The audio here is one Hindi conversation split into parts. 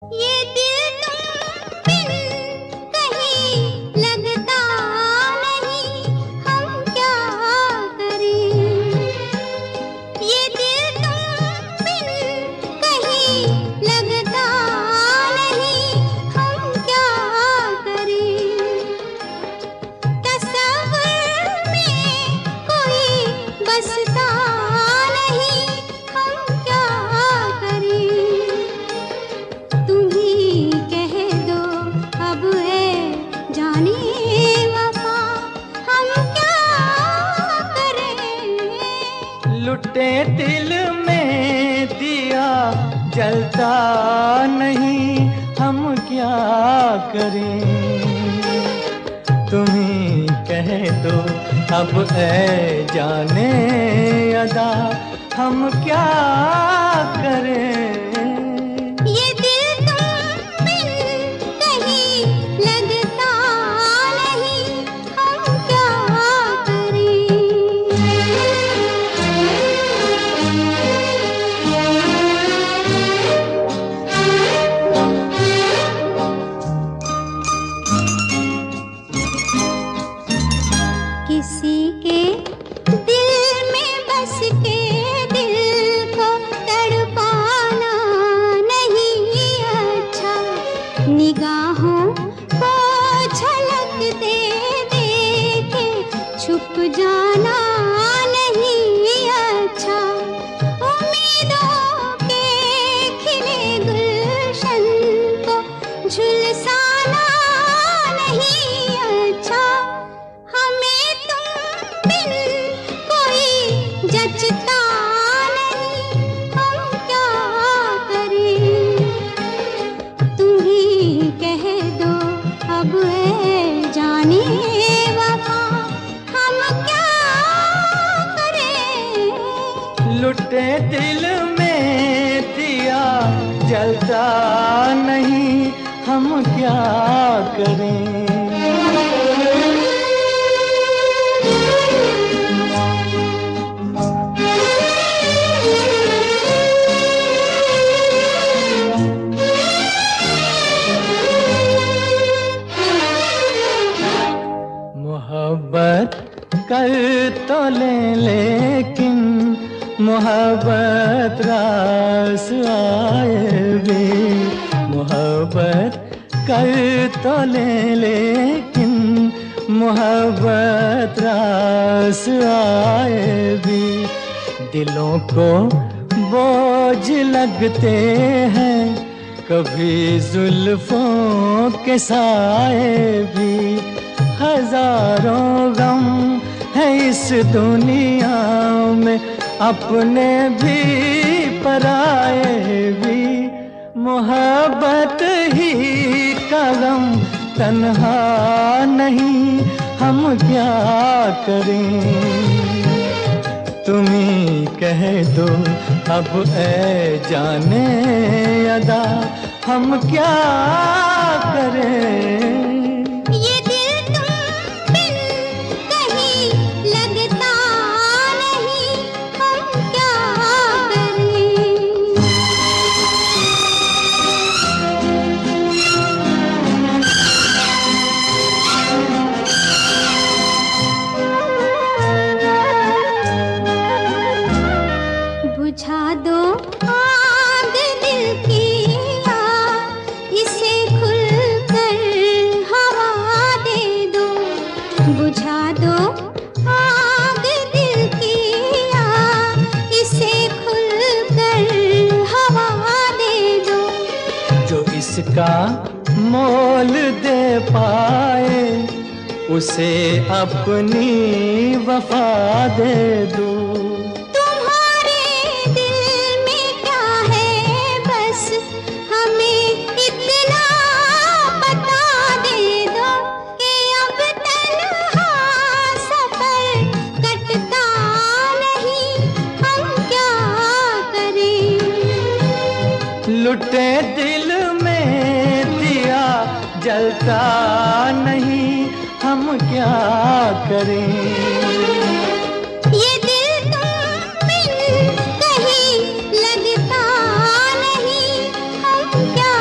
ये दिल तुम बिन कहीं लगता नहीं, हम क्या करें। ये दिल तुम बिन कहीं लगता नहीं, हम क्या करें। तस्वीर में कोई बसता नहीं, हम क्या करें। तुम ही कह दो अब है जाने वफा, हम क्या करें। लुटे दिल में दिया जलता नहीं, हम क्या करें। तुम्ही कह दो अब है जाने अदा, हम क्या करें। ये दिल तुम बिन कहीं लगता नहीं, हम क्या करें। किसी के दिल में बस के दिल को तड़पाना नहीं अच्छा, निगाहों को झलक दे के छुप जाना नहीं अच्छा। उम्मीदों के खिले गुलशन को झुलसाना नहीं अच्छा। हमें तुम बिन कोई जचता नहीं, हम क्या करें। तुम ही कह दो अब है जाने वफा, हम क्या करें। लुटे दिल में दिया जलता नहीं, हम क्या करें। मोहब्बत कर तो लेकिन मोहब्बत रास आए भी। मोहब्बत कर तो लेकिन मोहब्बत रास आए भी। दिलों को बोझ लगते हैं कभी जुल्फों के साए भी। हजारों गम है इस दुनिया में, अपने भी पराए भी। मोहब्बत ही का गम तन्हा नहीं, हम क्या करें। तुम्ही कह दो अब ऐ जाने अदा, हम क्या करें। ये दिल तुम बिन कहीं लगता नहीं, हम क्या करें। बुझा दो आग दिल की, इसे खुलकर हवा दे दो। बुझा दो आग दिल की, इसे खुलकर हवा दे दो। जो इसका मोल दे पाए, उसे अपनी वफा दे दो। तुम्हारे दिल में क्या है बस हमें इतना बता दे दो, कि अब तन्हा सफर कटता नहीं, हम क्या करें। लुटे दिल में दिया जलता नहीं, हम क्या करें। कहीं लगता नहीं, हम क्या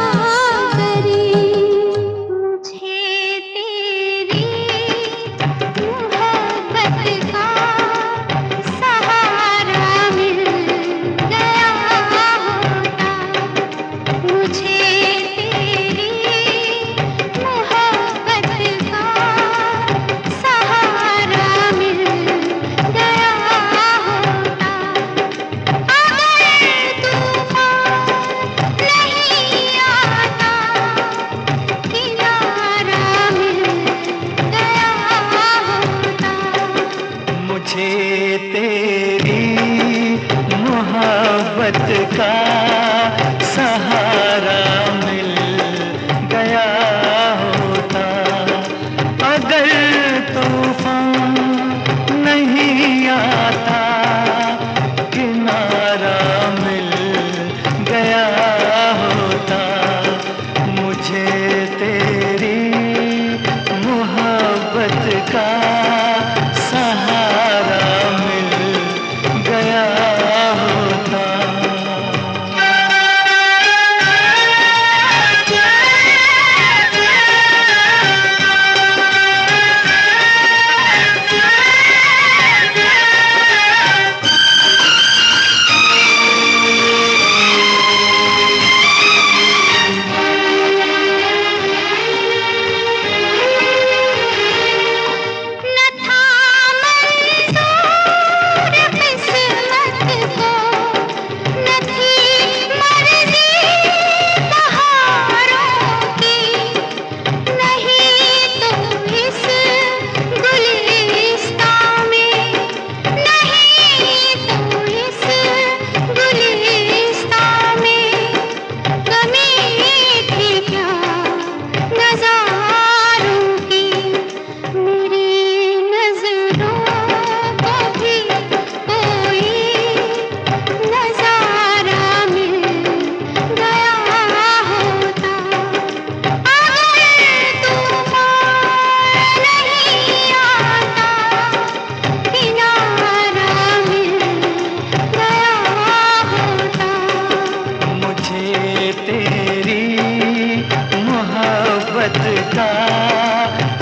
का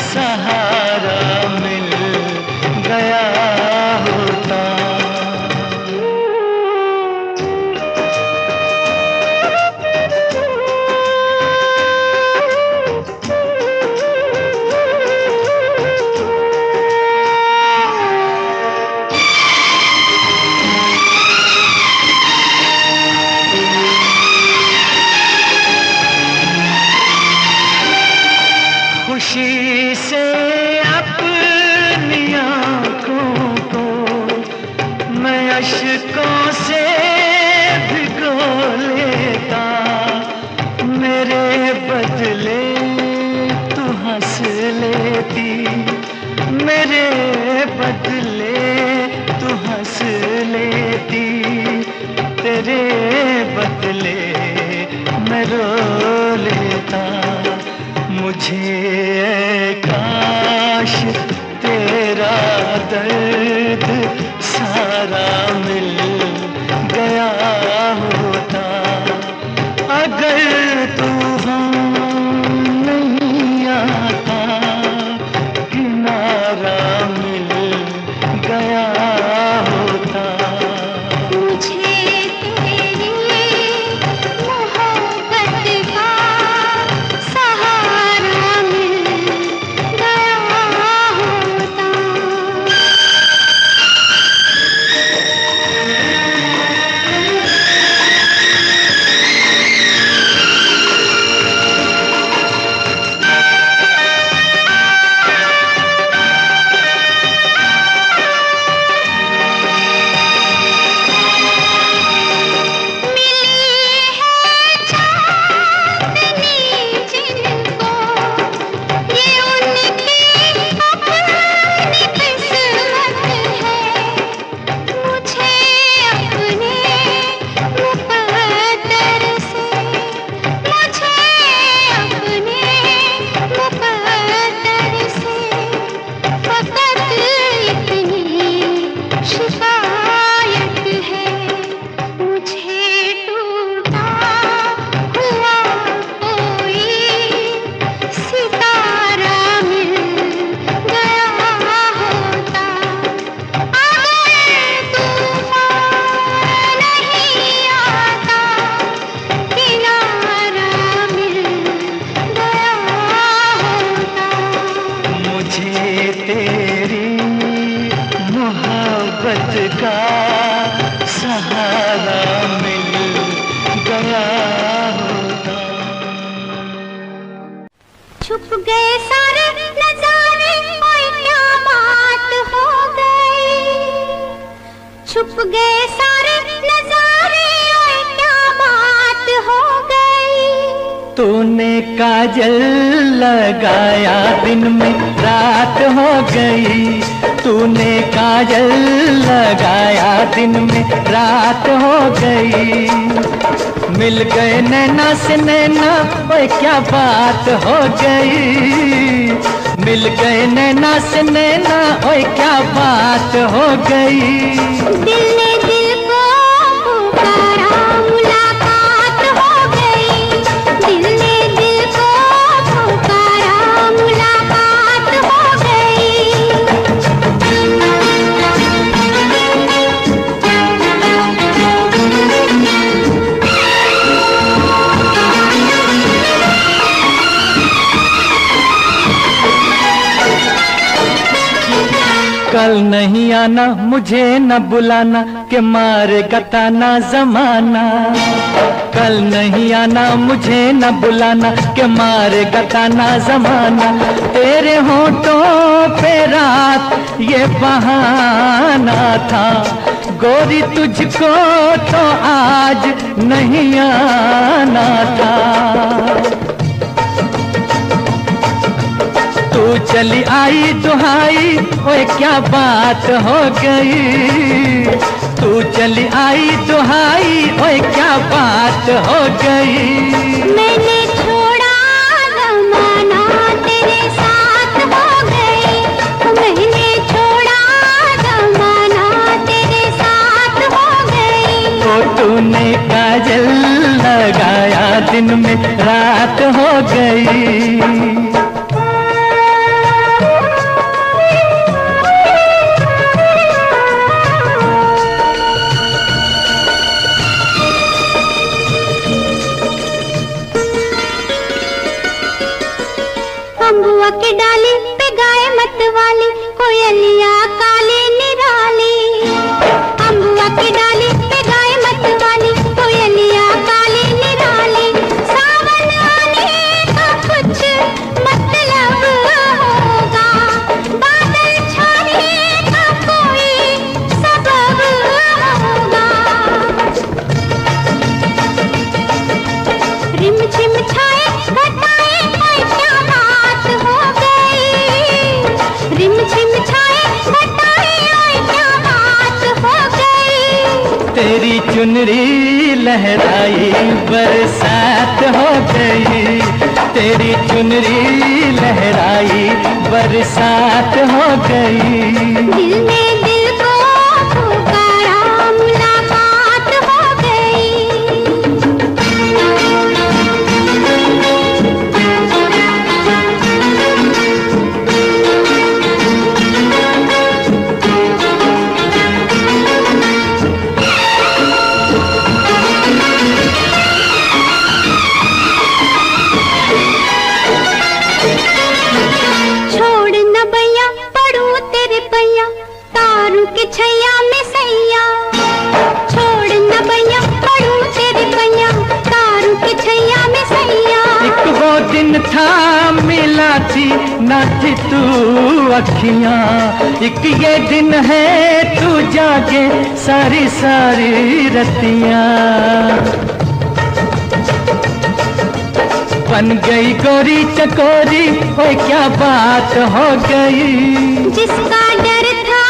सहारा मिल गया होता। खुशी से अपनी आँखों को मैं अश्कों से भिगो लेता, मेरे बदले तू हंस लेती, मेरे बदले तू हंस लेती, तेरे बदले मैं रो लेता। मुझे काश तेरा दर्द सारा मिल गया होता। अगर तूफान नहीं आता, किनारा मिल गया होता। मुझे तेरी मोहब्बत का सहारा मिल गया होता। का सहारा मिल गया होता। छुप गए सारे नजारे, ओए क्या बात हो गई। छुप गए सारे नजारे, ओए क्या बात हो गई। तूने काजल लगाया दिन में रात हो गई। तूने काजल लगाया दिन में रात हो गई। मिल गए नैना से नैना, ओए क्या बात हो गई। मिल गए नैना से नैना, ओए क्या बात हो गई। दिल ने दिल को पुकारा, मुलाकात हो गई। दिल ने दिल को पुकारा, मुलाकात हो गई। कल नहीं आना, मुझे न बुलाना, के मारेगा ताना जमाना। कल नहीं आना, मुझे न बुलाना, के मारेगा ताना जमाना। तेरे होठों पे रात ये बहाना था, गोरी तुझको तो आज नहीं आना था। तू चली आई दुहाई, ओए क्या बात हो गई। तू चली आई दुहाई, ओए क्या बात हो गई। मैंने छोड़ा जमाना, तेरे साथ हो गई। मैंने छोड़ा जमाना, तेरे साथ हो गई। तो तूने काजल लगाया दिन में रात हो गई। अम्बुआ की डाली पे गाय मत वाली, कोयलिया काली निराली। अम्बुआ की डाली पे गाय मत वाली, कोयलिया काली निराली। सावन आने का कुछ मतलब होगा, बादल छाने का कोई सबब होगा। रिम झिम छाए घटाए कोई क्या बात हो गई, रिम झिम छाए घटाए कोई क्या बात हो गई। तेरी चुनरी लहराई बरसात हो गई, तेरी चुनरी लहराई बरसात हो गई। दिल ने दिल को पुकारा मुलाकात हो गई। छोड़ न भैया पड़ू तेरे पैया, तारू के छैया में सैया। छोड़ न भैया पड़ू तेरे पैया, तारू के छैया में सैया। एक वो दिन था मिला थी ना थी तू अखियां, एक ये दिन है तू जागे सारी सारी रतियां। बन गई गोरी चकोरी, ओए क्या बात हो गई। जिसका डर था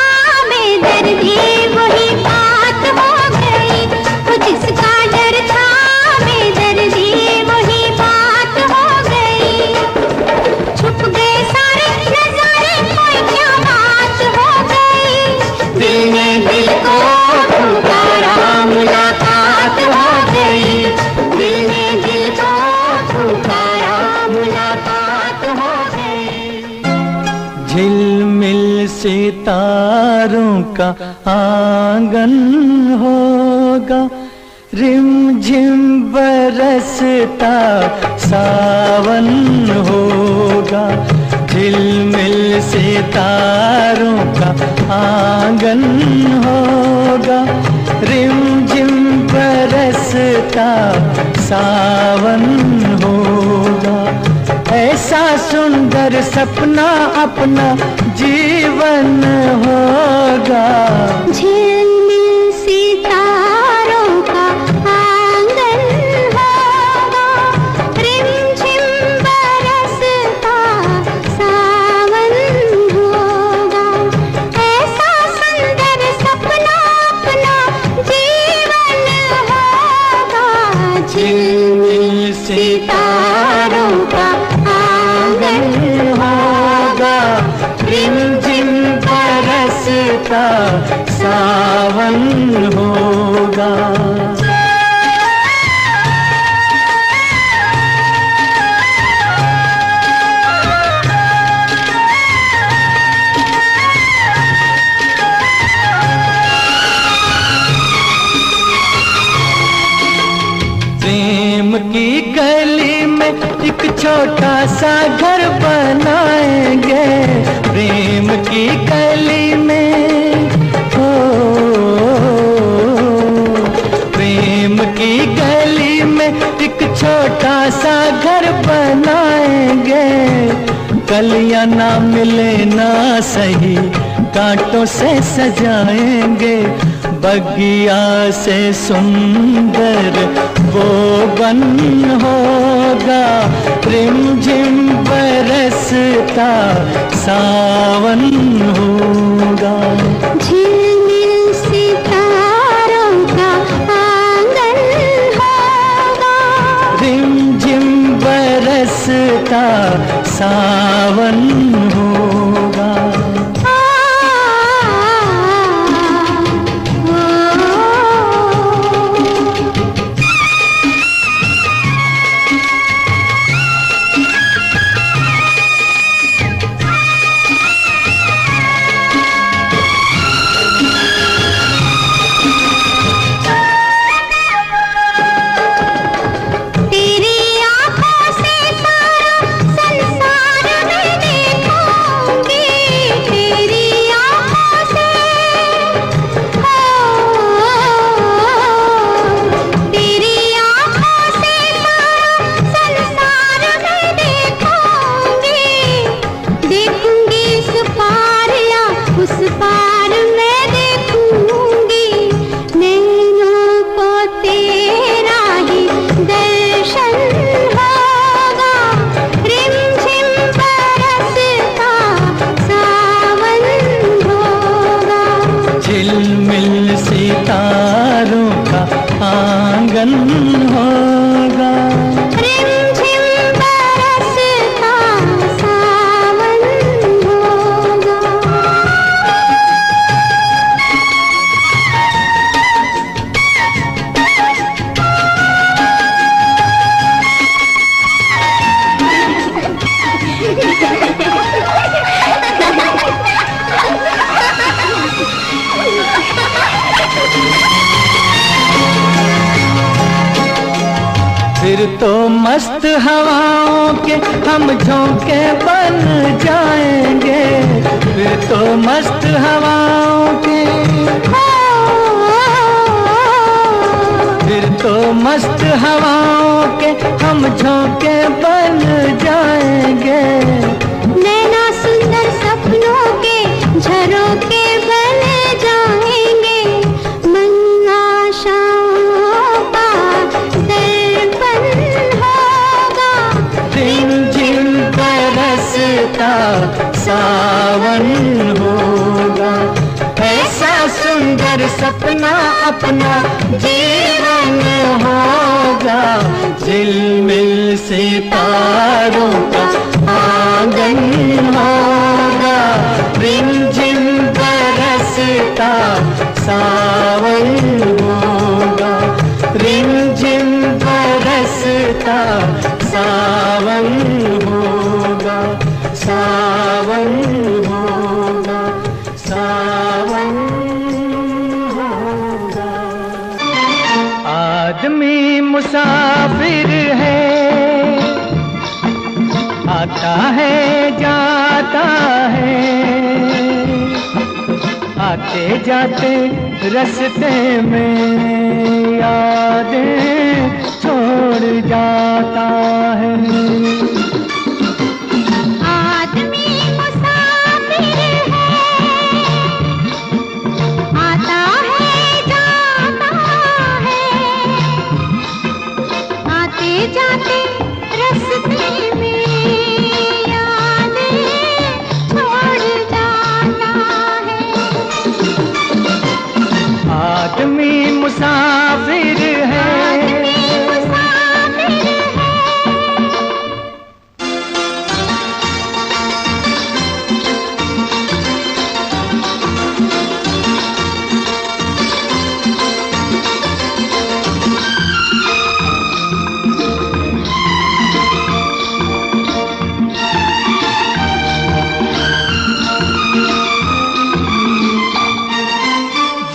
बेदर्दी वही बात हो गई, वो जिसका डर था बेदर्दी वही बात हो गई। छुप गए सारे नजारे कोई क्या बात हो गई। दिल ने दिल को पुकारा मुलाकात हो गई, दिल ने दिल को पुकारा मुलाकात हो गई। झिलमिल सितारों का आंगन होगा, रिमझिम बरसता सावन होगा। झिलमिल सितारों का आंगन होगा, रिमझिम बरसता सावन होगा। ऐसा सुंदर सपना अपना जीवन होगा। झिलमिल सितारों का आंगन होगा, रिमझिम बरसता सावन होगा। ऐसा सुंदर सपना अपना जीवन होगा। झिलमिल सितारों का आंगन होगा, रिमझिम बरसता सावन होगा। प्रेम की गली में एक छोटा सा घर बनाएंगे, प्रेम की गली में हो, प्रेम की गली में एक छोटा सा घर बनाएंगे। कलियां ना मिले ना सही, कांटों से सजाएंगे। बगिया से सुंदर वो बन होगा, रिमझिम बरसता सावन होगा। झिलमिल सितारों का आंगन होगा, रिमझिम बरसता सावन होगा। तेरी आंखों से सारा संसार मैंने फिर तो मस्त हवाओं के हम झोंके बन जाएंगे, फिर तो मस्त हवाओं के, फिर तो मस्त हवाओं के हम झोंके बन जाएंगे। नैना सुंदर सपनों के झरोखे बन जाएंगे, मन आशाओं का दर्पण होगा। रिमझिम बरसता सावन होगा, ऐसा सुंदर सपना अपना जीवन होगा। झिलमिल सितारों का आंगन होगा, रिमझिम बरसता सावन होगा, रिमझिम बरसता सावन होगा, सावन होगा, सावन होगा। आदमी मुसाफिर है, आता है जाता है, आते जाते रास्ते में यादें छोड़ जाता है। आदमी मुसाफिर है, आता है जाता है, आते जाते रास्ते में यादें छोड़ जाता है। आदमी मुसाफिर है, आदमी मुसाफिर है।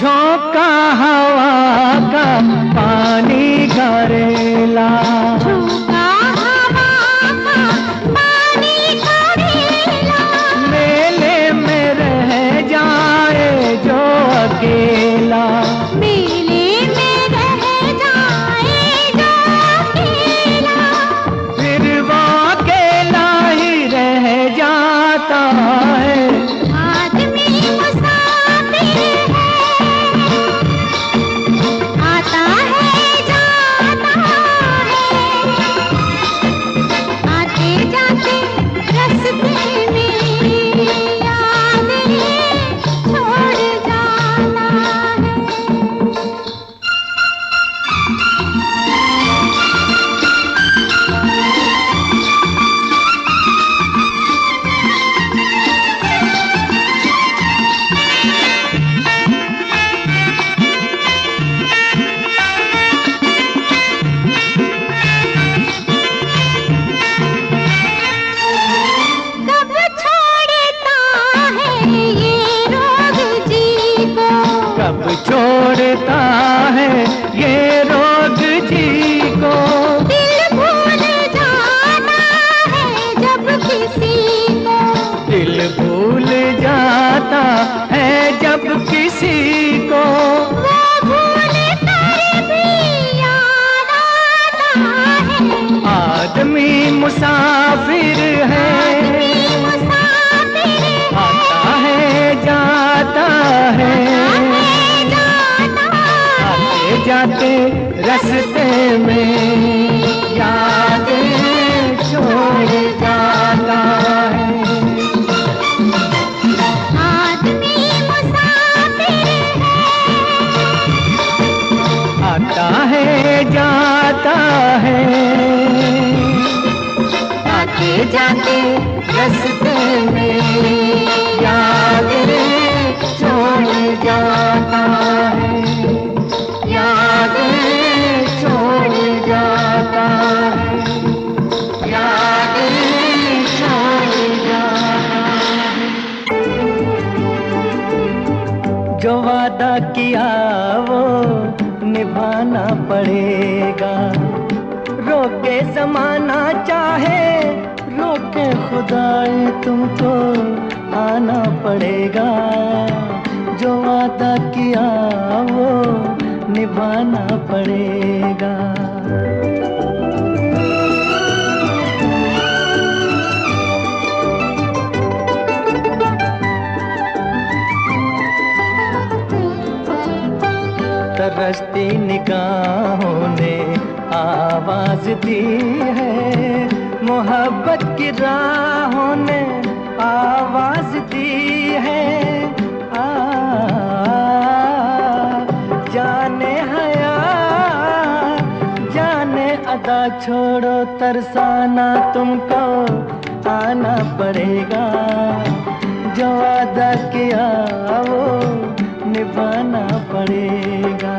झोंका हवा का पानी करेला, झोंका हवा का पानी करेला, मेले में रह जाए जो अकेला, मेले में रह जाए जो अकेला, फिर वो अकेला ही रह जाता है। आदमी मुसाफिर है, आता है जाता है, आते जाते रास्ते में यादें छोड़ जाना है। कब छोड़ता है ये रोग जी को, कब छोड़ता है ये रोग जी को, दिल भूल जाना है जब किसी को, दिल भूल जाता है जब किसी को, वो भूल कर भी याद आता है। आदमी मुसाफिर है, आदमी मुसाफिर है, आता है जाता है, जाता है, आते जाते रास्ते में यादें छोड़ जाता है। आदमी मुसाफिर है, आता है जाता है, आते जाते रास्ते में यादें छोड़ जाता है, यादें छोड़ जाता है, यादें छोड़ जाता है। जो वादा किया वो निभाना पड़ेगा, रोके जमाना चाहे रोके खुदाई तुमको आना पड़ेगा। जो वादा किया वो निभाना पड़ेगा। तरसती निगाहों ने आवाज दी है, मोहब्बत की राहों ने आवाज दी है। जाने हया जाने अदा छोड़ो तरसाना तुमको आना पड़ेगा। जो वादा किया वो निभाना पड़ेगा।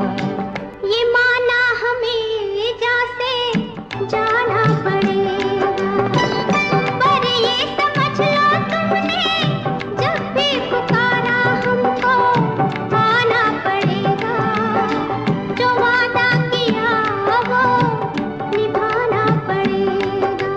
ये माना हमें जैसे जाना पड़ेगा, पर ये समझ लो तुमने जब भी पुकारा हमको आना पड़ेगा। जो वादा किया वो निभाना पड़ेगा।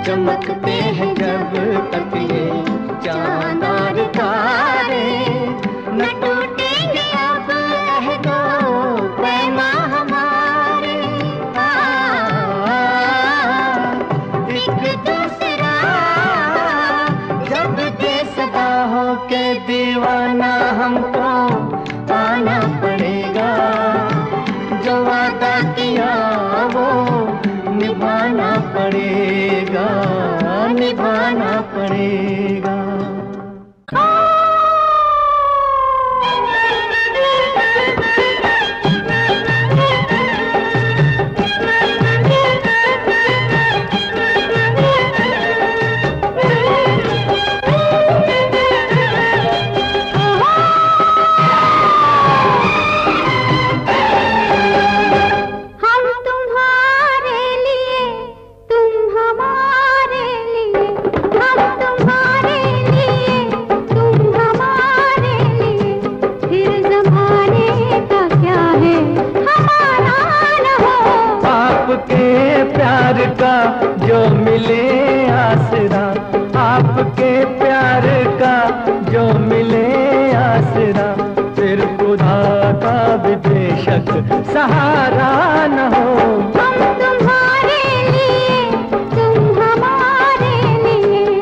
चमकते हैं जब तक ये चांद और तारे, न टूटेंगे अब अहदो पैमा हमारे। एक दूसरा जब दे सदा हो के दीवाना हमको आना पड़ेगा। जो वादा किया वो निभाना पड़ेगा, निभाना पड़ेगा। जो मिले आसरा, आपके प्यार का जो मिले आसरा, फिर खुदा का भी बेशक सहारा न हो। हम तुम्हारे लिए तुम हमारे लिए।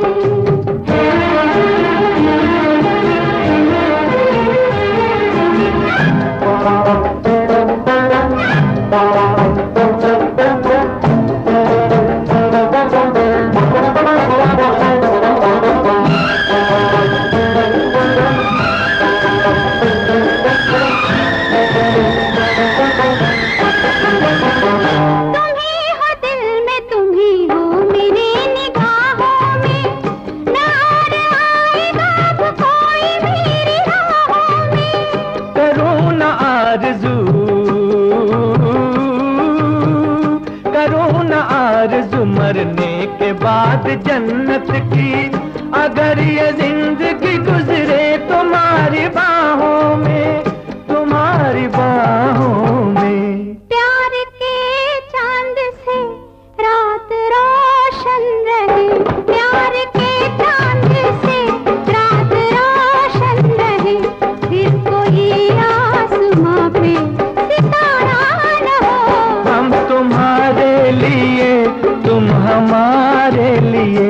आरज़ू मरने के बाद जन्नत की, अगर ये जिंदगी गुजरे तुम्हारी बाहों में, तुम्हारी बाहों में। प्यार के चांद से रात रोशन रहे, प्यार के चांद से रात रोशन रहे, फिर कोई आसमां पे सितारा न हो। हम तुम्हारे लिए तुम हमारे लिए।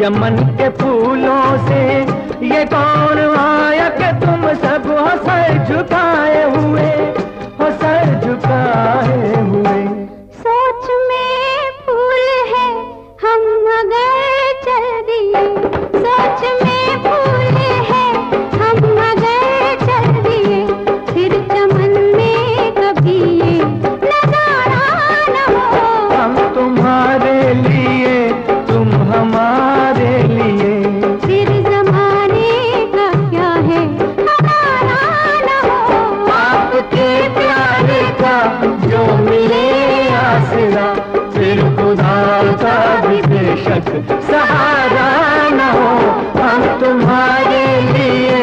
चमन के फूलों से ये कौन आया कि तुम सब हो सर झुकाए हुए, हो सर झुकाए हुए। सोच में फूल है हम मगर चल दिए, सोच में फूल है हम मगर चल दिए, फिर चमन में कभी ये नजारा न हो। हम तुम्हारे लिए तुम हमारे लिए, फिर जमाने का क्या है हमारा न हो। आपके प्यार का जो मिले आसरा, फिर खुदा का भी बेशक सहारा न हो। हम तुम्हारे लिए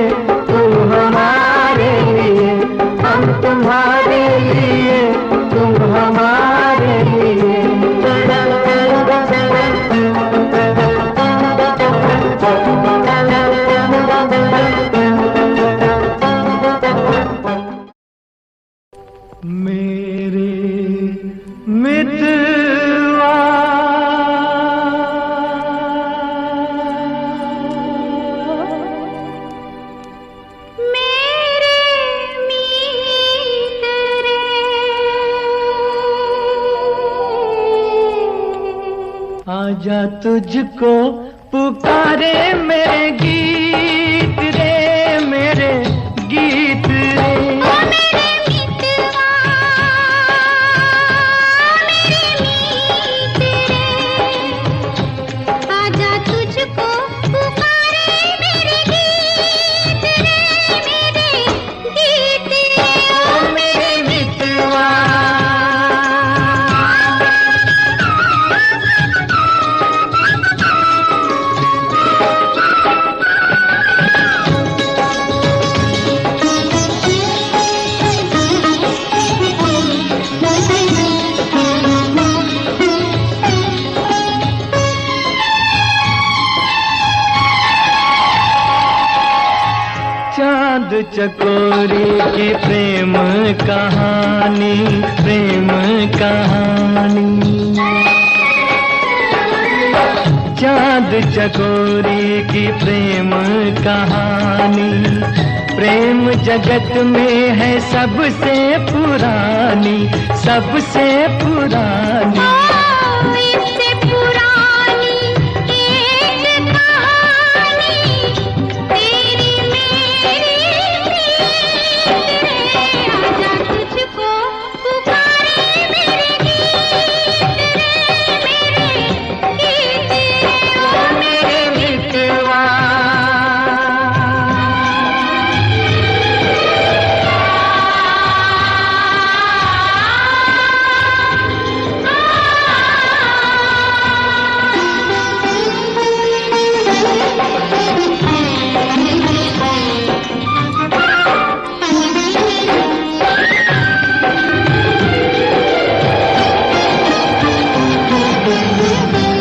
तुम हमारे लिए, हम तुम्हारे लिए तुम हमारे लिए। मेरे मितवा मेरे मीत रे, आजा तुझको पुकारे मेरे गीत रे, मेरे गीत रे। ओ मेरे मितवा, मेरे मीत रे, आजा तुझको पुकारे मेरे गीत रे, मेरे गीत रे। ओ मेरे मितवा चांद चकोरी की प्रेम कहानी, प्रेम कहानी। चांद चकोरी की प्रेम कहानी, प्रेम जगत में है सबसे पुरानी, सबसे पुरानी। इससे पुरानी एक कहानी तेरी मेरी प्रीत रे, आजा तुझको पुकारे मेरे गीत रे, मेरे गीत रे। ओ मेरे मितवा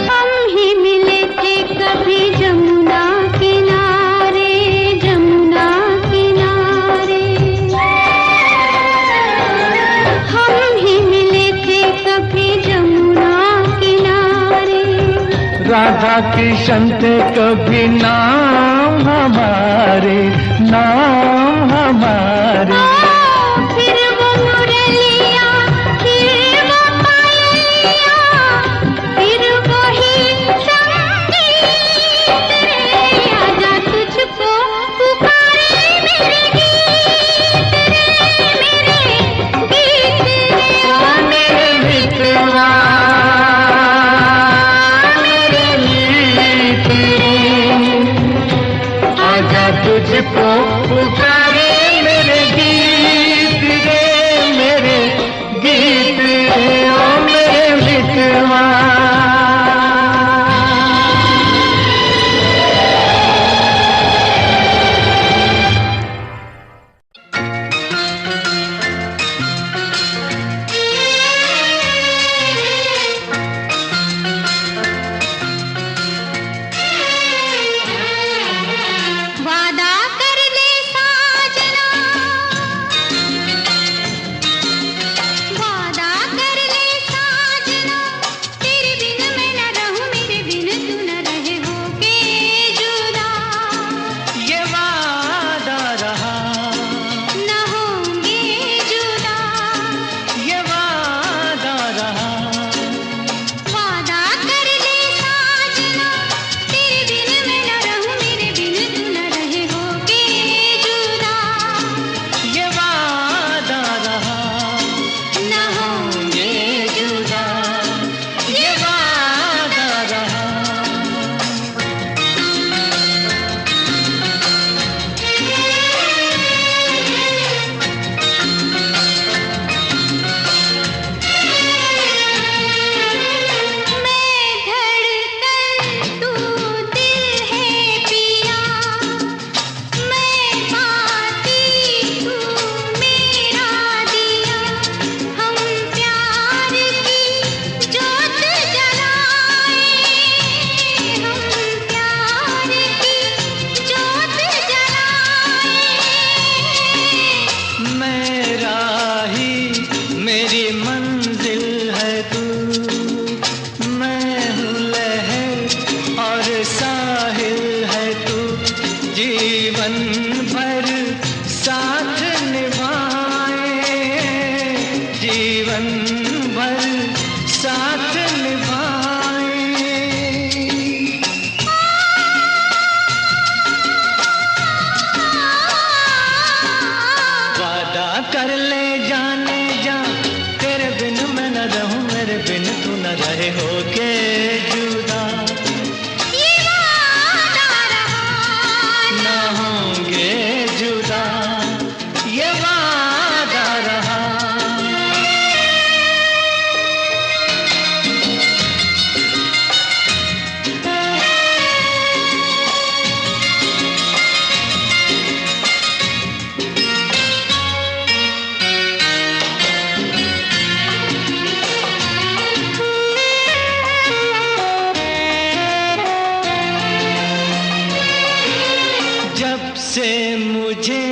हम ही मिले थे कभी जमुना किनारे, जमुना किनारे। हम ही मिले थे कभी जमुना किनारे। राधा कृष्ण थे कभी नाम हमारे, नाम हमारे। फिर वो मुरलिया, फिर वो पायलिया, फिर वही संगीत रे, आजा तुझको पुकारे मेरे गीत रे, मेरे गीत रे। ओ मेरे मितवा मेरे मीत रे, आजा तुझको पुकारे मेरे गीत रे, मेरे गीत रे। ओ मेरे मितवा वादा कर ले साथ से मुझे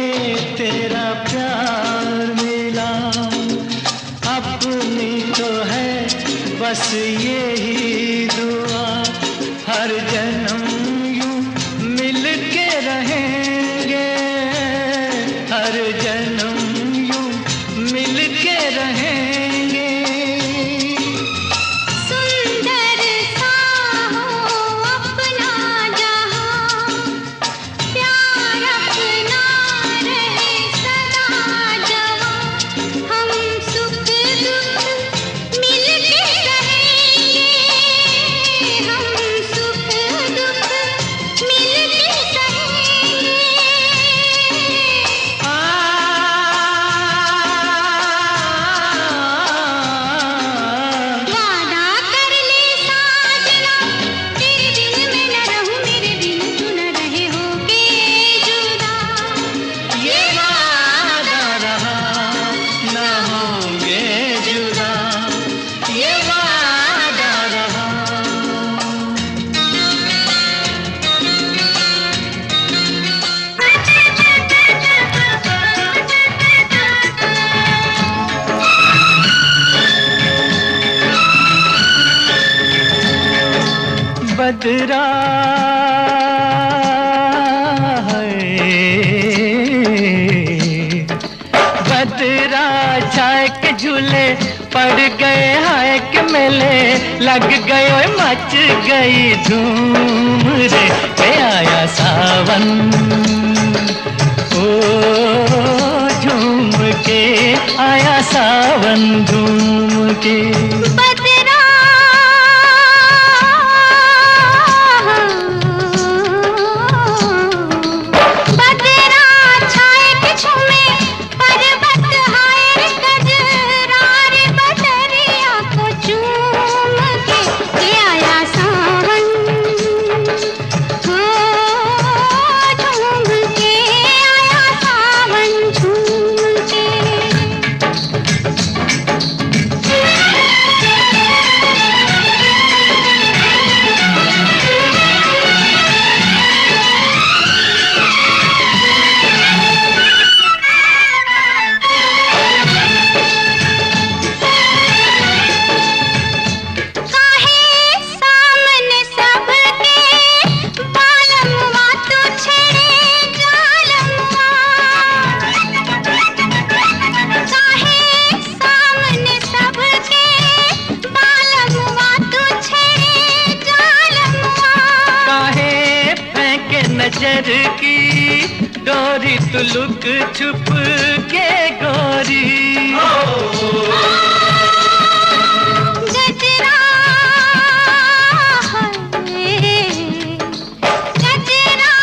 तेरा प्यार मिला, अपनी तो है बस यही दुआ, हर जन्म यूं मिल के रहेंगे, हर जन्म यूं मिल के रहेंगे। सुंदर सा हो अपना जहां, प्यार अपना रहे सदा जवां, हम सुख दुख मिल के रहेंगे, हम सुख दुख मिल के रहेंगे। वादा कर ले साजना, तेरे बिन मैं न रहूं, मेरे बिन तू न रहे होके जुदा। ये वादा रहा ना होंगे जुदा, ये वादा रहा। बदरा है, बदरा छाए के झूले पड़ गए, हाय के मेले लग गए, ओए मच गई धूम रे, के आया सावन ओ झूम के आया सावन झूम के। बदरा बदरा छाए के झूमे पर्वत, हाय रे कजरा रे बदरिया को चूम के आया सावन, हो झूम के आया सावन झूम के। काहे सामने सबके बालमुआ तू छेड़े जालमुआ, काहे सामने सबके बालमुआ तू छेड़े जालमुआ। काहे फेंके नजर की डोरी तू लुक छुप के गोरी, गजरा है, गजरा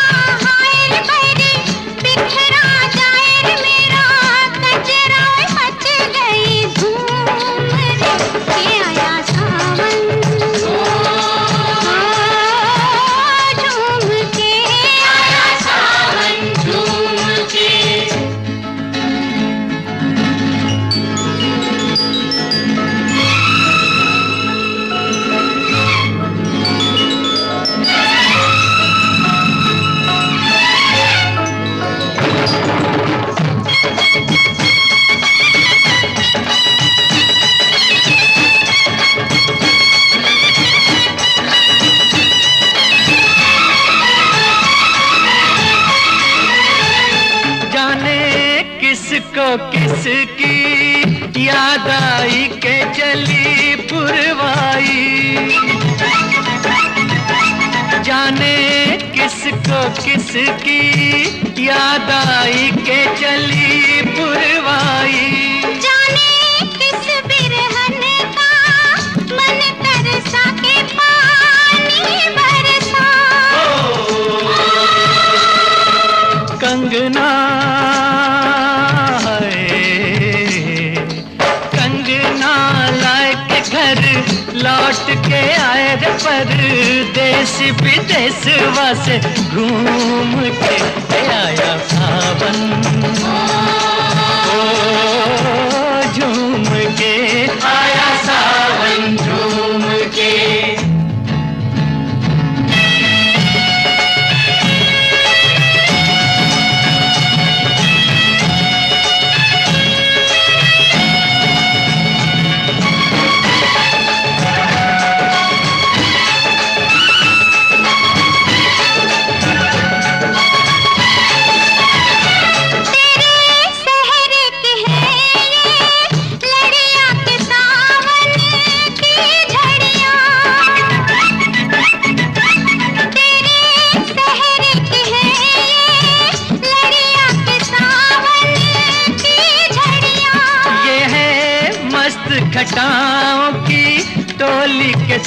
हाय रे बहरे बिखरा जाए रे मेरा गजरा, मच गई धूम रे, के आया सावन, झूम के आया सावन झूम के। जाने किसको किसकी याद आई के चली पुरवाई, जाने किसको किसकी याद आई के चली पुरवाई। जाने किस बिरहन का मन तरसा के पानी बरसा, कंगना है, कंगना लाए के घर लौट के आए रे परदेश विदेशवा से घूम के आया सावन, ओ झूम के आया सावन झूम के।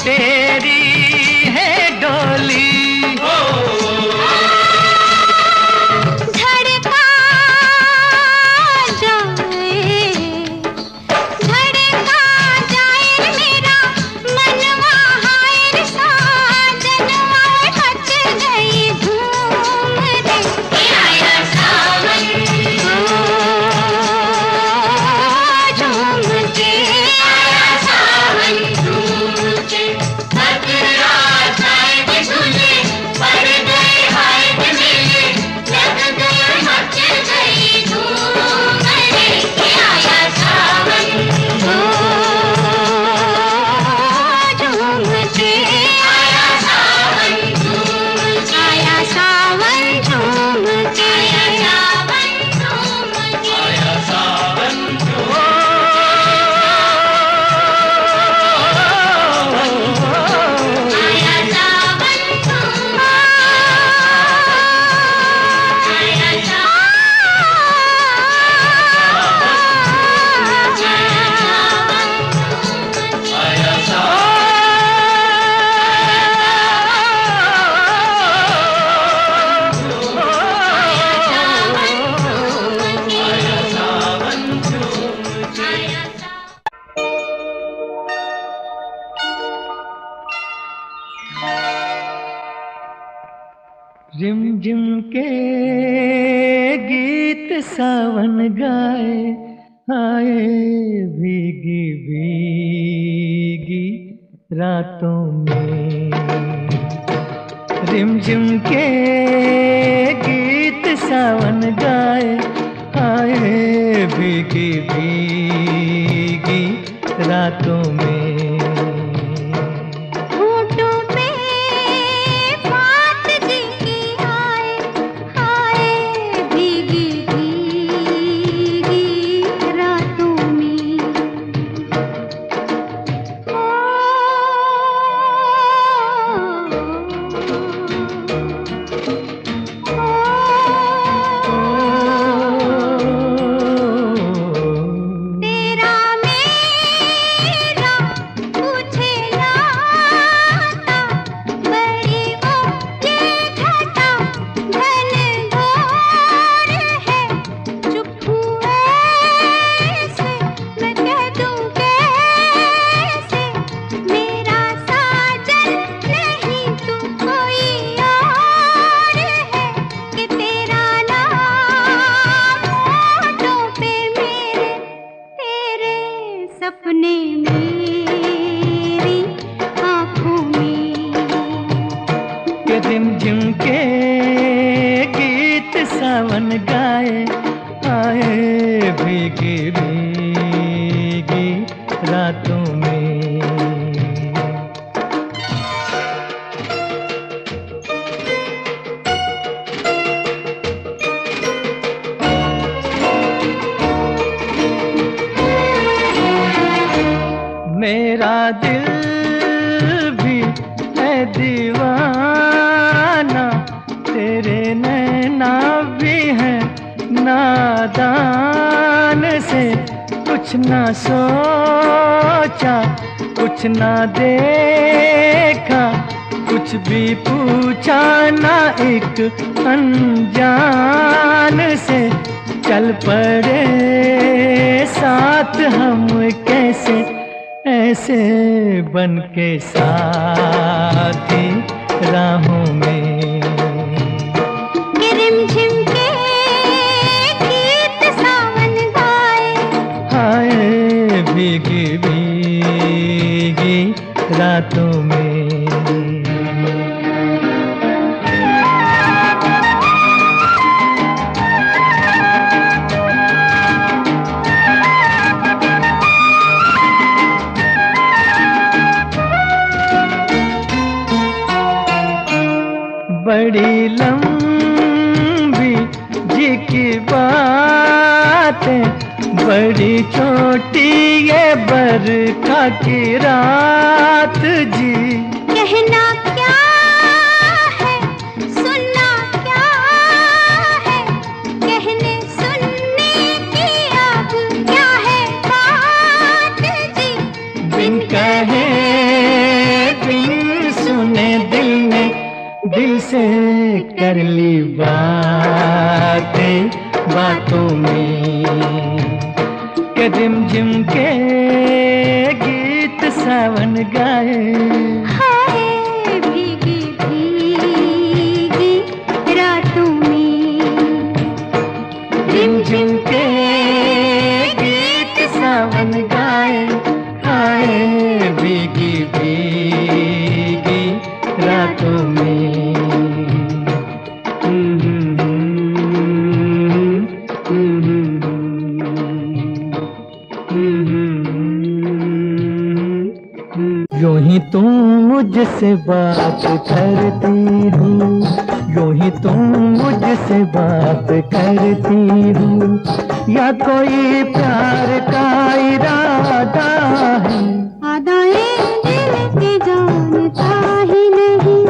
तेरी है डोली। धड़का जाए मेरा मनवा, हाय रे साजनवा, मच गई धूम रे, आया सावन झूम के, आया सावन झूम के, बदरा जाए झूले, पड़ गए हाय के मेले, लग गए मच गई धूम रे, आया सावन झूम के, आया सावन झूम के, आया सावन झूम के, आया सावन झूम के, आया सावन आया सावन झूम, आया रिमझिम के गीत सावन गाए, आए भीगी भीगी रातों में। रिमझिम के गीत सावन गाए, आए भीगी भीगी रातों में। होठों पे बात जी की आए, आए भीगी भीगी रातों में। तेरा मेरा पूछे लाता, बड़ी वो ये घटा घनघोर है, चुप हुए से मैं कह दूं कैसे, मेरा साजन नहीं तू कोई और है, कि तेरा नाम होठों पे मेरे, तेरे सपने मेरी आँखों में। के रिमझिम के गीत सावन गाए, आए भीगी भीगी रातों में। मेरा दिल भी है दीवाना, तेरे नैना भी है नादान से, कुछ ना सोचा कुछ ना देखा, कुछ भी पूछा ना एक अनजान से, चल पड़े साथ हम कैसे, ऐसे बन के साथी राहों में। कि रिमझिम के गीत सावन गाए, आए भीगी भीगी रातों में। बड़ी लंबी जी की बातें, बड़ी छोटी ये बरखा की रात जी। कहना क्या है, सुनना क्या है, कहने सुनने की अब क्या है बात जी। बिन कहे से कर ली बातें बातों में, के रिमझिम के गीत सावन गाए। हाय भीगी भीगी रातों में, रिमझिम के गीत सावन गाए। हाय भीगी भीगी रातों में। यूं ही तुम मुझसे बात करती हो, यूं ही तुम मुझसे बात करती हो, या कोई प्यार का इरादा है। आदाएं दिल की जानता ही नहीं,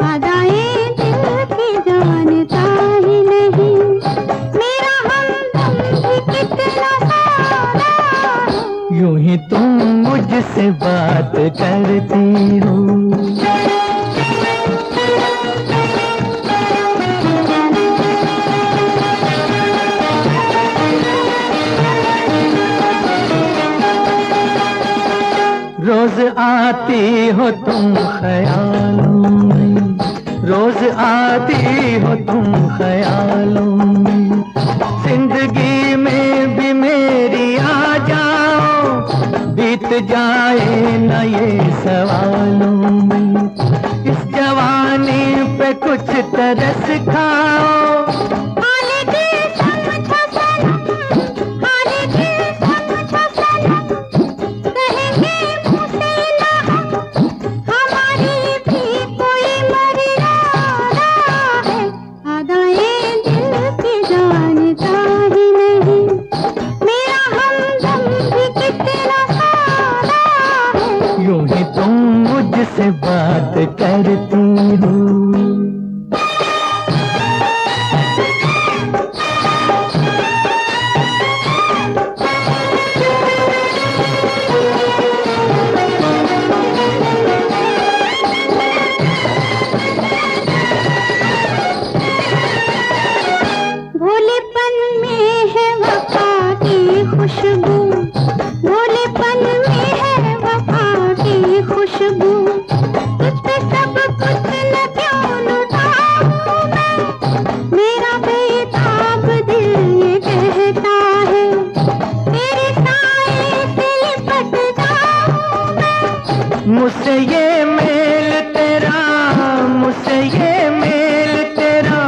आदाएं दिल की जानता ही नहीं, मेरा हमदम भी कितना सादा है। यूं ही तुम मुझसे बात करती हो। रोज आती हो तुम ख्यालों में, रोज आती हो तुम ख्यालों में, जिंदगी में भी मेरी आ जाओ, बीत जाए न ये सवालों में, इस जवानी पे कुछ तरस खाओ। से बात करती हूँ। भोलेपन में है वफा की खुशबू, भोलेपन में है वफा की खुशबू, तुझ पे सब कुछ न क्यों लुटाऊं मैं, मेरा बेताब दिल ये कहता है, तेरे साए से लिपट जाऊं मैं। मुझसे ये मेल तेरा, मुझसे ये मेल तेरा,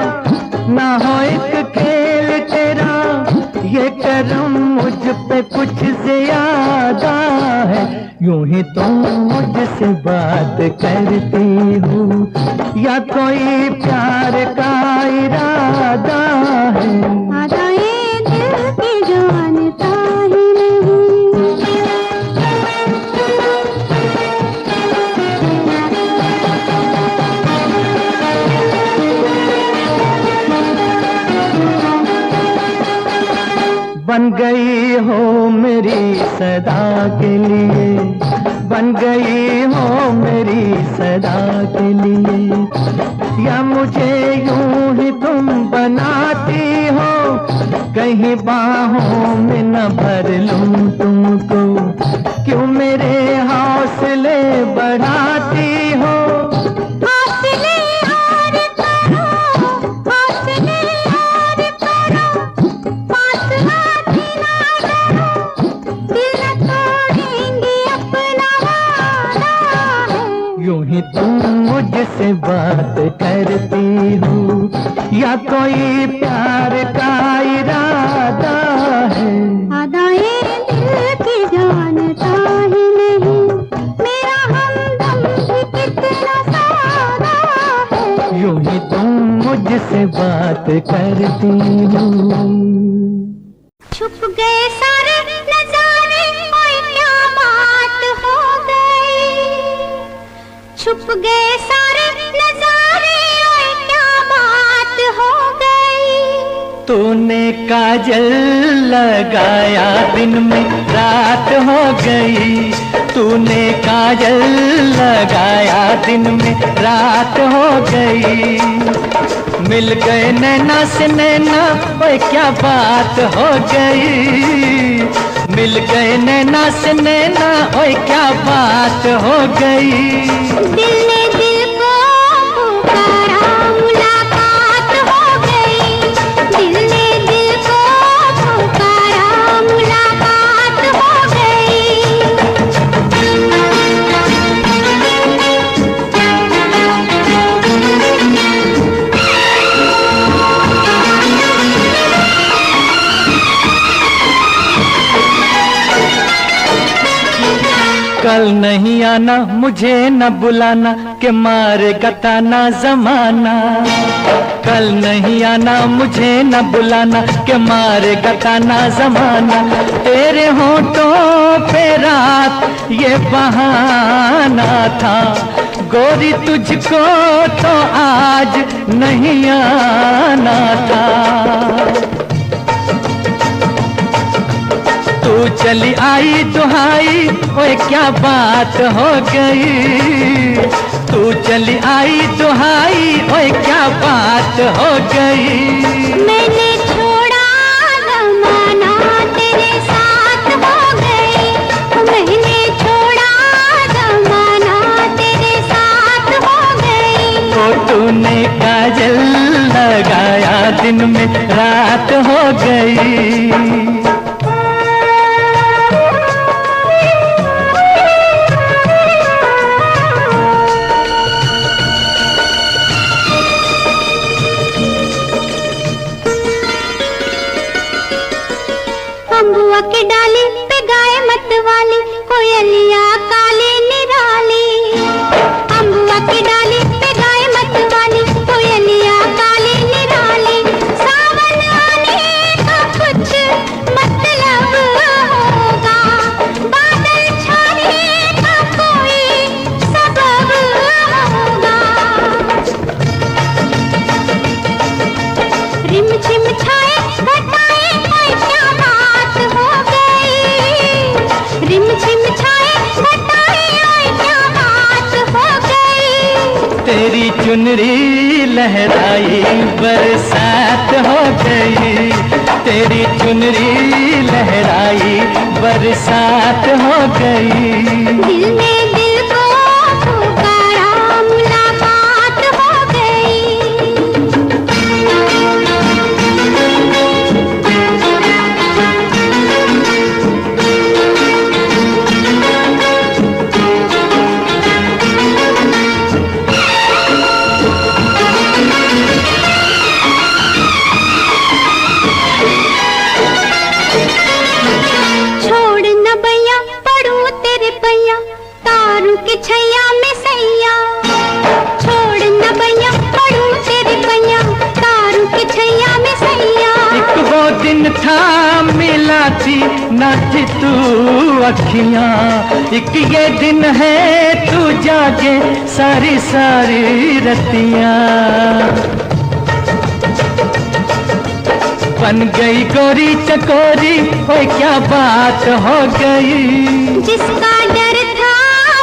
ना हो एक खेल तेरा, ये करम मुझ पे कुछ ज्यादा है। यूं ही तुम मुझसे बात करती हो, या कोई प्यार का इरादा है। आदाएं दिल की जानता ही नहीं। बन गई हो मेरी सदा के लिए, बन गई हो मेरी सदा के लिए, या मुझे यूं ही तुम बनाती हो, कहीं बाहों में न भर लूं तुमको, क्यों मेरे हौसले बढ़ाती हो। यूं ही तुम मुझसे बात करती हो, या कोई प्यार का इरादा है। आदाएं दिल की जानता ही नहीं, मेरा हमदम भी कितना सादा है। यूं ही तुम मुझसे बात करती हो। छुप गए सारे नजारे, ओए क्या बात हो गई, छुप गए सारे नजारे, ओए क्या बात हो गई। तूने काजल लगाया दिन में रात हो गई, तूने काजल लगाया दिन में रात हो गई। मिल गए नैना से नैना, ओए क्या बात हो गई। मिल गए नैना से नैना, ओए क्या बात हो गई। दिल ने दिल को पुकारा, मुलाकात हो गई। दिल ने दिल को पुकारा, मुलाकात हो गई। कल नहीं आना, मुझे न बुलाना, के मारे गताना जमाना। कल नहीं आना, मुझे न बुलाना, के मारे गताना जमाना। तेरे होठों पे रात ये बहाना था, गोरी तुझको तो आज नहीं आना था। तू चली आई दुहाई, ओए क्या बात हो गई। तू चली आई दुहाई, ओए क्या बात हो गई। मैंने छोड़ा जमाना, तेरे साथ हो गई। मैंने छोड़ा जमाना, तेरे साथ हो गई। तो तूने काजल लगाया दिन में रात हो गई। अम्बुआ के डाली पे गाय मत वाली, कोयलिया काली निराली। अम्बुआ की डाली पे गाय मत वाली, कोयलिया काली निराली। सावन आने का कुछ मतलब होगा, बादल छाने का कोई सबब होगा। रिम झिम छाए घटाए, कोई क्या बात हो गई। रिम झिम छाए घटाए, कोई क्या बात हो गई। तेरी चुनरी लहराई बरसात हो गई। तेरी चुनरी लहराई बरसात हो गई। दिल ने दिल को पुकारा, मुलाकात हो गई। छोड़ न भैया पड़ू तेरे पैया, तारू के छैया में सैया। छोड़ न भैया पड़ू तेरे पैया, तारू के छैया में सैया। एक वो दिन था मिला थी ना थी तू अखियां, एक ये दिन है तू जागे सारी सारी रतियां। बन गई गोरी चकोरी, ओए क्या बात हो गई। जिसका डर था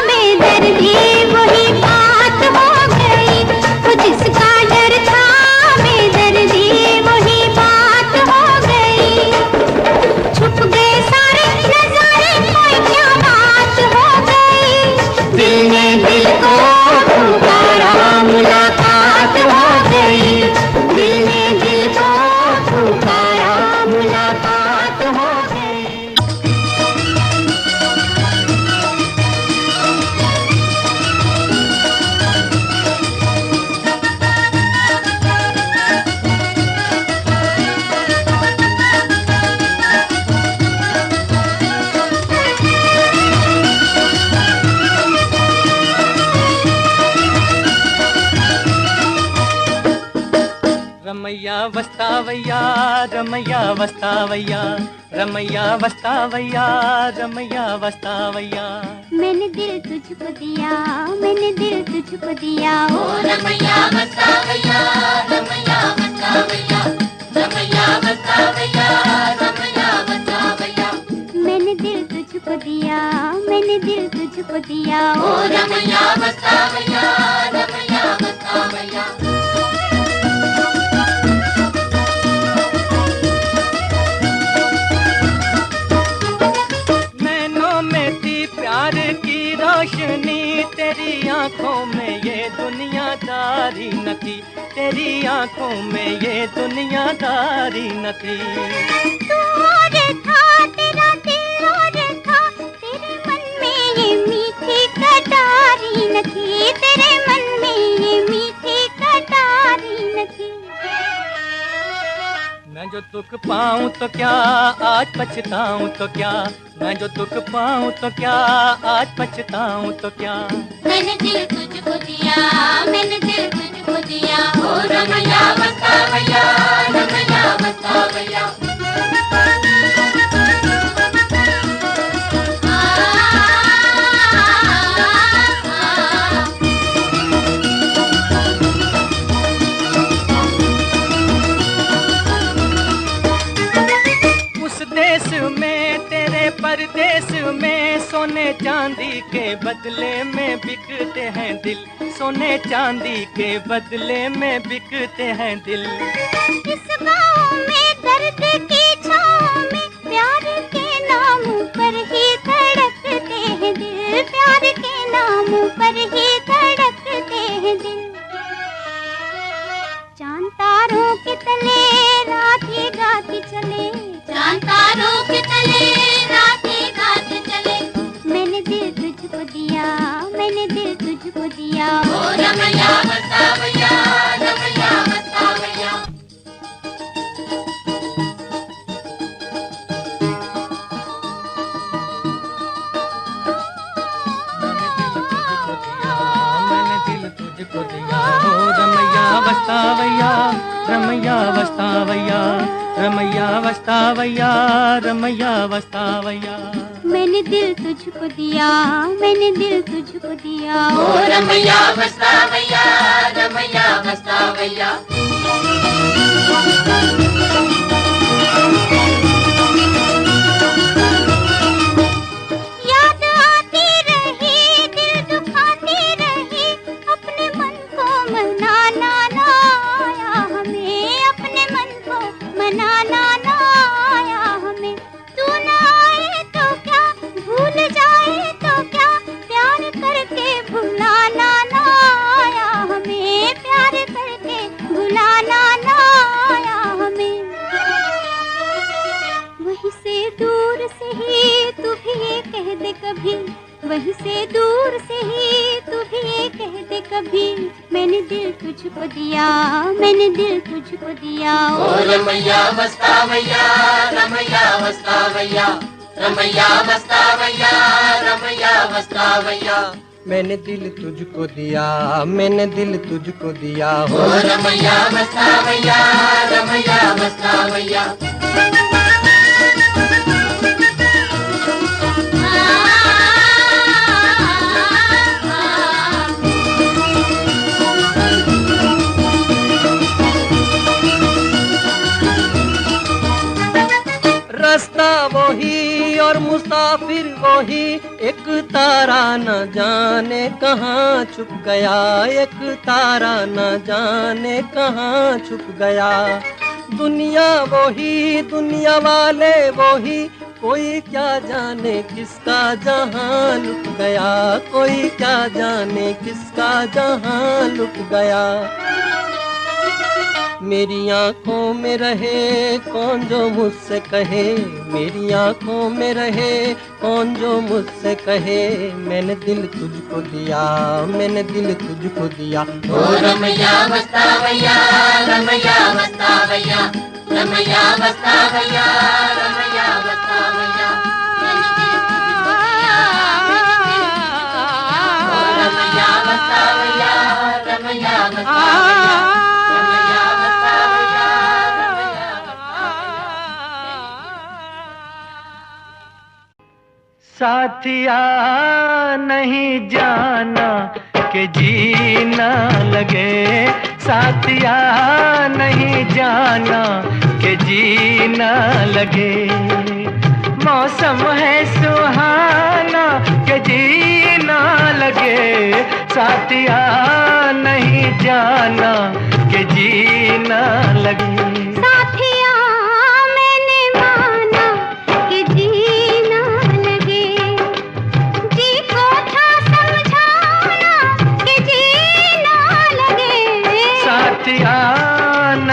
बेदर्दी, वही बात हो गई। वो जिसका डर था बेदर्दी, वही बात हो गई। छुप गए सारे नजारे, कोई क्या बात हो गई। दिल ने दिल को पुकारा, मुलाकात हो गई। दिल ने दिल को पुकारा, मुलाकात हो गई। रमैया वस्तावैया, रमैया वस्तावैया, रमैया वस्तावैया, रमैया वस्तावैया। मैंने दिल तुझको दिया, मैंने दिल तुझको दिया। ओ रमैया वस्तावैया, रमैया वस्तावैया, रमैया वस्तावैया, रमैया वस्तावैया। मैंने दिल तुझको दिया, मैंने दिल तुझको समझदारी न थी, तेरी आंखों में ये दुनियादारी न थी। तू और था, तेरा दिल और था, तेरे मन में ये मीठी कटारी न थी, तेरे मन में ये मीठी कटारी न थी। मैं जो दुख पाऊं तो क्या, आज पछताऊं तो क्या, मैं जो दुख पाऊं तो क्या, आज पछताऊं तो क्या। मैंने दिल तुझको दिया, मैंने दिल तुझको दिया, ओ रमैया बतावैया, रमैया बतावैया। देश में तेरे परदेश में सोने चांदी के बदले में बिकते हैं दिल, सोने चांदी के बदले में बिकते हैं दिल। इस गाँव में दर्द की छाँव में प्यार के नाम पर ही धड़कते हैं दिल, प्यार के नाम पर ही धड़कते हैं दिल। चांद तारों के तले रात ये गाती चले, चांद तारों के तले रात ही गाते चले। मैंने दिल तुझको दिया, मैंने दिल तुझको दिया, ओ रमैया बतावैया, रमैया बतावैया। मैंने दिल तुझको दिया, ओ रमैया बतावैया, रमैया बतावैया, रमैया बतावैया, रमैया बतावैया। मैंने दिल तुझको दिया, मैंने दिल तुझको दिया, ओ रमैया बतावैया, रमैया बतावैया। याद आती रही, दिल दुखाती रही, अपने मन को मनाना ना आया हमें, अपने मन को मनाना ना आया हमें। तू ना आए तो क्या, भूल जाए तो क्या, प्यार करके भुलाना ना आया हमें, प्यार करके भुलाना ना आया हमें। वहीं से दूर से ही तू भी ये कह दे कभी, वहीं से दूर से ही तू भी ये कह दे कभी, मैंने दिल तुझको दिया, मैंने दिल तुझको दिया, ओ रमैया बतावैया, रमैया बतावैया, रमैया बतावैया, रमैया बतावैया। मैंने दिल तुझको दिया, मैंने दिल तुझको दिया, ओ रमैया बतावैया, रमैया बतावैया। रास्ता वही और मुसाफिर वही, एक तारा न जाने कहाँ छुप गया, एक तारा न जाने कहाँ छुप गया। दुनिया वही, दुनिया वाले वही, कोई क्या जाने किसका जहां लुट गया, कोई क्या जाने किसका जहां लुट गया। मेरी आंखों में रहे कौन जो मुझसे कहे, मेरी आंखों में रहे कौन जो मुझसे कहे, मैंने दिल तुझको दिया, मैंने दिल तुझको दिया। ओ रमैया बतावैया, रमैया बतावैया, रमैया बतावैया, रमैया बतावैया। मैंने दिल तुझको दिया, मैंने दिल तुझको दिया, ओ रमैया बतावैया, रमैया बतावैया, रमैया बतावैया, रमैया बतावैया। साथिया नहीं जाना कि जीना लगे, साथिया नहीं जाना कि जीना लगे। मौसम है सुहाना कि जीना लगे, साथिया नहीं जाना कि जीना लगे। साथिया मैंने माना कि जीना लगे, जी को था समझाना कि जीना लगे,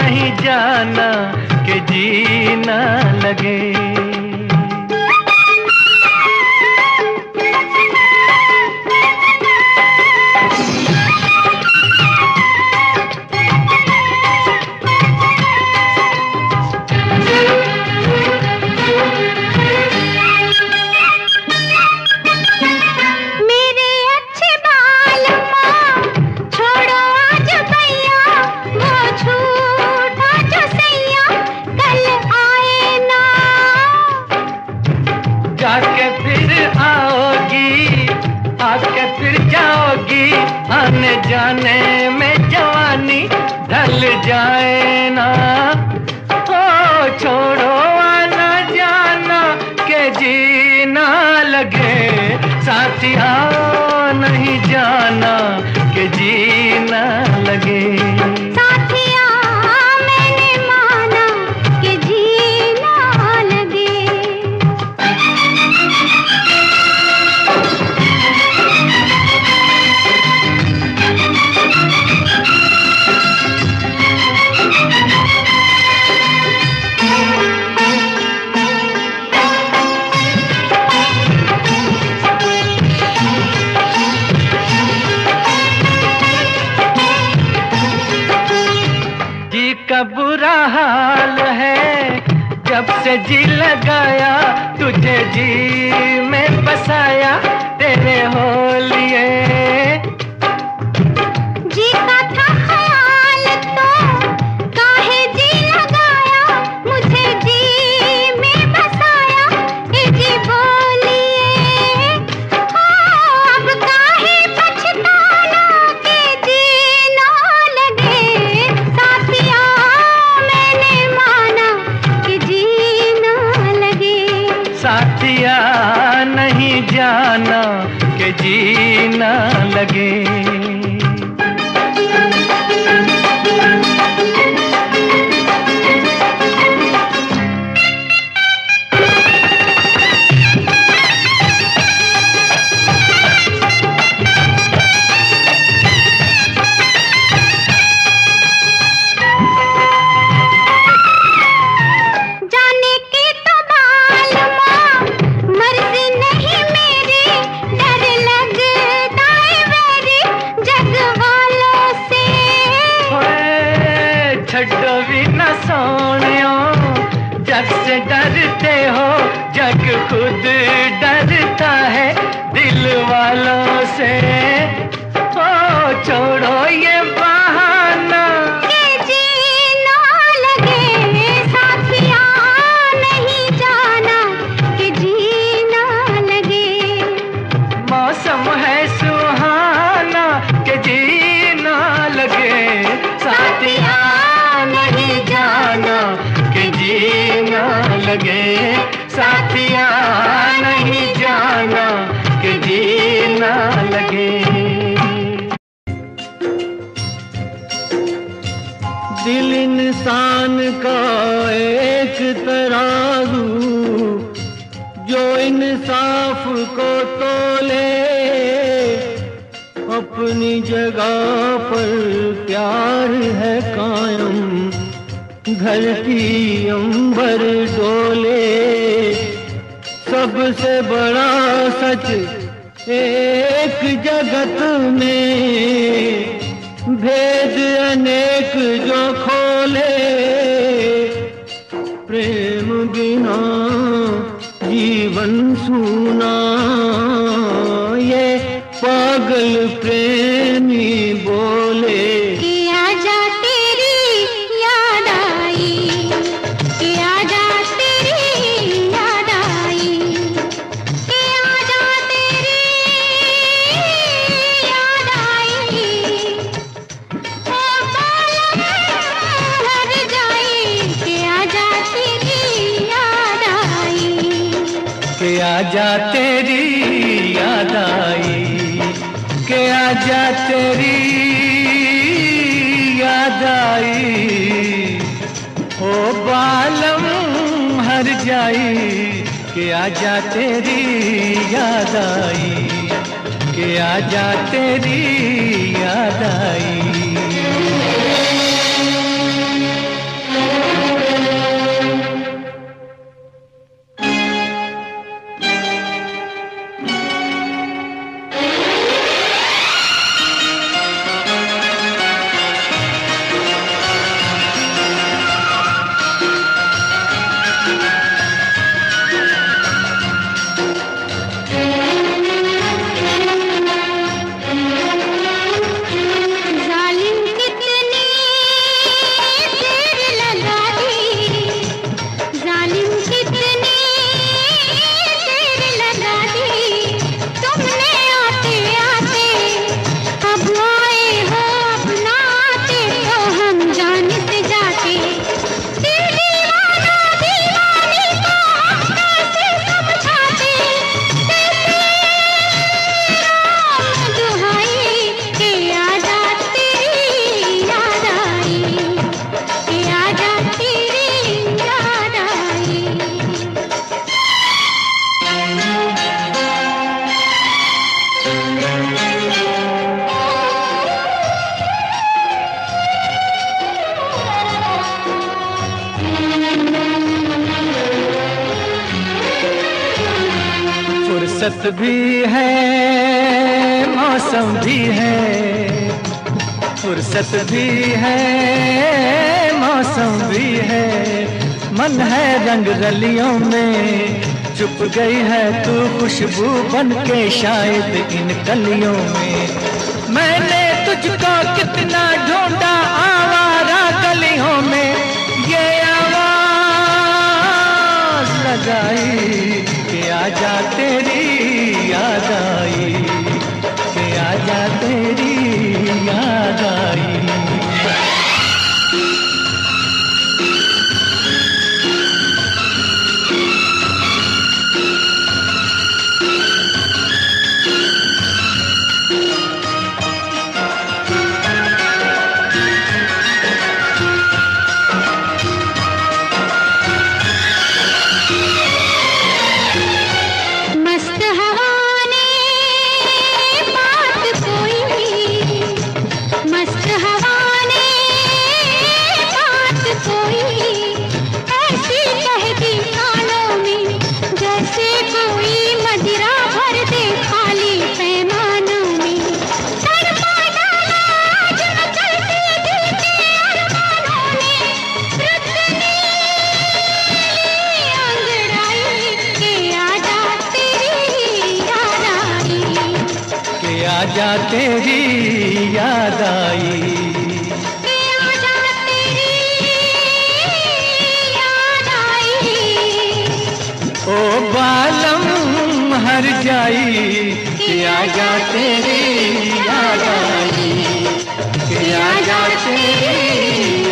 नहीं जाना कि जीना लगे। आने जाने में जवानी ढल जाए ना, ओ छोड़ो आना जाना के जीना लगे। साथिया नहीं जाना के जीना लगे। साथिया मैंने माना के जीना लगे। का बुरा हाल है जब से जी लगाया, तुझे जी में बसाया तेरे हो लिए। जी का था ख्याल तो काहे जी लगाया, मुझे जी में बसाया ए जी बोलिए। अब काहे पछताना के जी ना लगे। साथिया मैंने माना कि जी ना लगे। साथिया नहीं जाना के जीना लगे। छड्डो भी न सोनियो, जग से डरते हो, जग खुद डरता है दिल वालों से। ओ छोड़ो ये बहाना के जीना लगे। साथिया नहीं जाना कि जीना लगे। मौसम है सुहाना के जीना लगे। साथिया नहीं जाना के जीना लगे। साथिया नहीं जाना के जीना लगे। दिल इंसान का एक तराजू जो इंसाफ को तोले, अपनी जगह पर प्यार है कायम, धरती अंबर डोले। सबसे बड़ा सच एक जगत में, भेद अनेक जो खोले। प्रेम बिना जीवन सूना, ये पागल प्रेमी बोले। कि आजा तेरी याद आई, कि आजा तेरी याद आई, कि आजा तेरी याद आई। ओ बालम हर जाई, कि आजा तेरी याद आई। के आजा तेरी याद आई, के आजा तेरी याद आई। ओ बालम हर जाई, के आजा तेरी याद आई, के आजा तेरी याद आई। फुर्सत भी है मौसम भी है, फुर्सत भी है मौसम भी है, मन है रंग रलियों में, चुप गई है तू खुशबू बन के शायद इन कलियों में। मैंने तुझको कितना ढूंढा आवारा गलियों में, ये आवाज लगाई कि आजा तेरी याद आई, कि आजा तेरी याद आई। आजा तेरी याद आई, आजा तेरी याद आई। ओ बालम हर जाई कि आजा तेरी याद आई, कि आजा तेरी